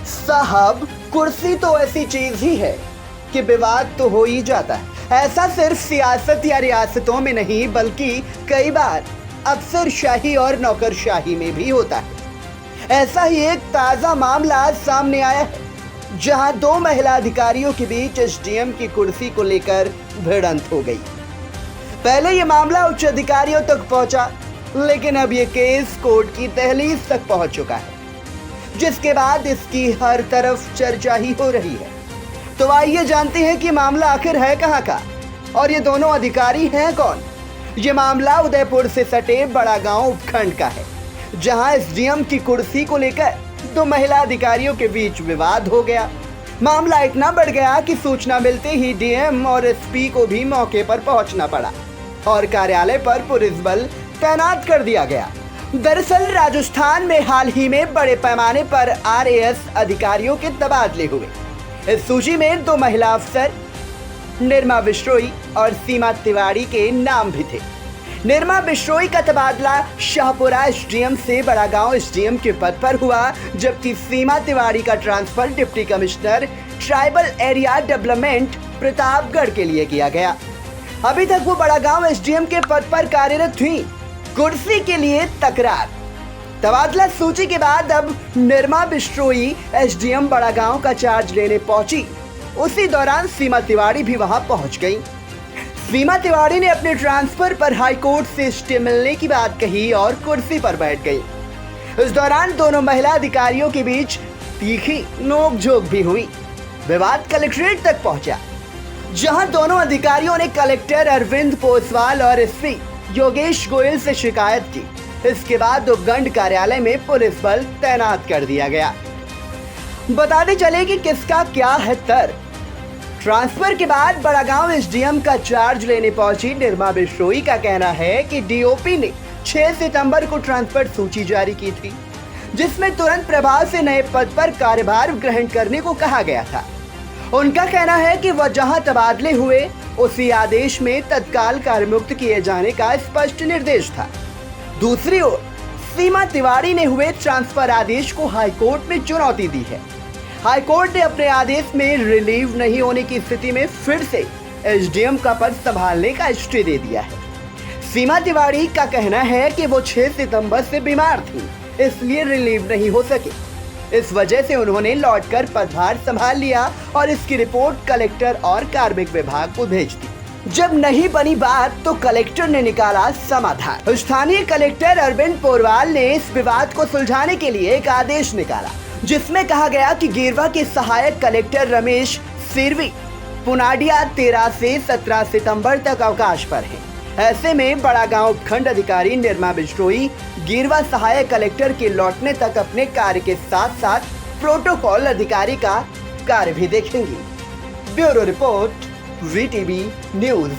साहब, कुर्सी तो ऐसी चीज ही है कि विवाद तो हो ही जाता है। ऐसा सिर्फ सियासत या रियासतों में नहीं बल्कि कई बार अफसरशाही और नौकरशाही में भी होता है। ऐसा ही एक ताजा मामला आज सामने आया है, जहां दो महिला अधिकारियों के बीच एसडीएम की कुर्सी को लेकर भिड़ंत हो गई। पहले ये मामला उच्च अधिकारियों तक पहुंचा, लेकिन अब ये केस कोर्ट की दहलीज तक पहुंच चुका है, जिसके बाद इसकी हर तरफ चर्चा ही हो रही है। तो आइए जानते हैं कि मामला आखिर है कहां का और ये दोनों अधिकारी हैं कौन। ये मामला उदयपुर से सटे बड़ा गांव उपखंड का है, जहां एसडीएम की कुर्सी को लेकर दो महिला अधिकारियों के बीच विवाद हो गया। मामला इतना बढ़ गया कि सूचना मिलते ही डीएम और एसपी को भी मौके पर पहुंचना पड़ा और कार्यालय पर पुलिस बल तैनात कर दिया गया। दरअसल राजस्थान में हाल ही में बड़े पैमाने पर आरएएस अधिकारियों के तबादले हुए। इस सूची में दो महिला अफसर निरमा बिश्नोई और सीमा तिवारी के नाम भी थे। निरमा बिश्नोई का तबादला शाहपुरा एसडीएम से बड़ा गांव एसडीएम के पद पर हुआ, जबकि सीमा तिवारी का transfer deputy commissioner tribal area development Pratapgarh के लिए किया गया। अभी तक वो बड़ा गांव एसडीएम के पद पर कार्यरत थी। कुर्सी के लिए तकरार। तबादला सूची के बाद अब निरमा बिश्नोई एसडीएम बड़ा गांव का चार्ज लेने पहुंची। उसी दौरान सीमा तिवारी भी वहां पहुंच गई। सीमा तिवारी ने अपने ट्रांसफर पर हाईकोर्ट से स्टे मिलने की बात कही और कुर्सी पर बैठ गई। इस दौरान दोनों महिला अधिकारियों के बीच तीखी नोकझोंक भी हुई। विवाद कलेक्ट्रेट तक पहुंचा, जहां दोनों अधिकारियों ने कलेक्टर अरविंद पोसवाल और एसपी योगेश गोयल से शिकायत की। इसके बाद उपखंड कार्यालय में पुलिस बल तैनात कर दिया गया। बताते चले कि किसका क्या है तर्क। ट्रांसफर के बाद बड़ा गांव एसडीएम का चार्ज लेने पहुंची निरमा बिश्नोई का कहना है कि डीओपी ने 6 सितंबर को ट्रांसफर सूची जारी की थी, जिसमें तुरंत प्रभाव से नए पद पर कार्यभार ग्रहण करने को कहा गया था। उनका कहना है कि वह जहां तबादले हुए उसी आदेश में तत्काल कार्यमुक्त किए जाने का स्पष्ट निर्देश था। दूसरी ओर सीमा तिवारी ने हुए ट्रांसफर आदेश को हाईकोर्ट में चुनौती दी है। हाईकोर्ट ने अपने आदेश में रिलीव नहीं होने की स्थिति में फिर से एसडीएम का पद संभालने का स्टे दे दिया है। सीमा तिवारी का कहना है कि वो 6 सितंबर से बीमार थी, इसलिए रिलीव नहीं हो सके। इस वजह से उन्होंने लौटकर पदभार संभाल लिया और इसकी रिपोर्ट कलेक्टर और कार्मिक विभाग को भेज दी। जब नहीं बनी बात तो कलेक्टर ने निकाला समाधान। स्थानीय कलेक्टर अरविंद पोरवाल ने इस विवाद को सुलझाने के लिए एक आदेश निकाला, जिसमें कहा गया कि गिरवा के सहायक कलेक्टर रमेश सिरवी पुनाडिया 13 से 17 सितंबर तक अवकाश पर हैं। ऐसे में बड़ा गांव उपखंड अधिकारी निरमा बिश्नोई गिरवा सहायक कलेक्टर के लौटने तक अपने कार्य के साथ साथ प्रोटोकॉल अधिकारी का कार्य भी देखेंगी। Bureau report, VTV news.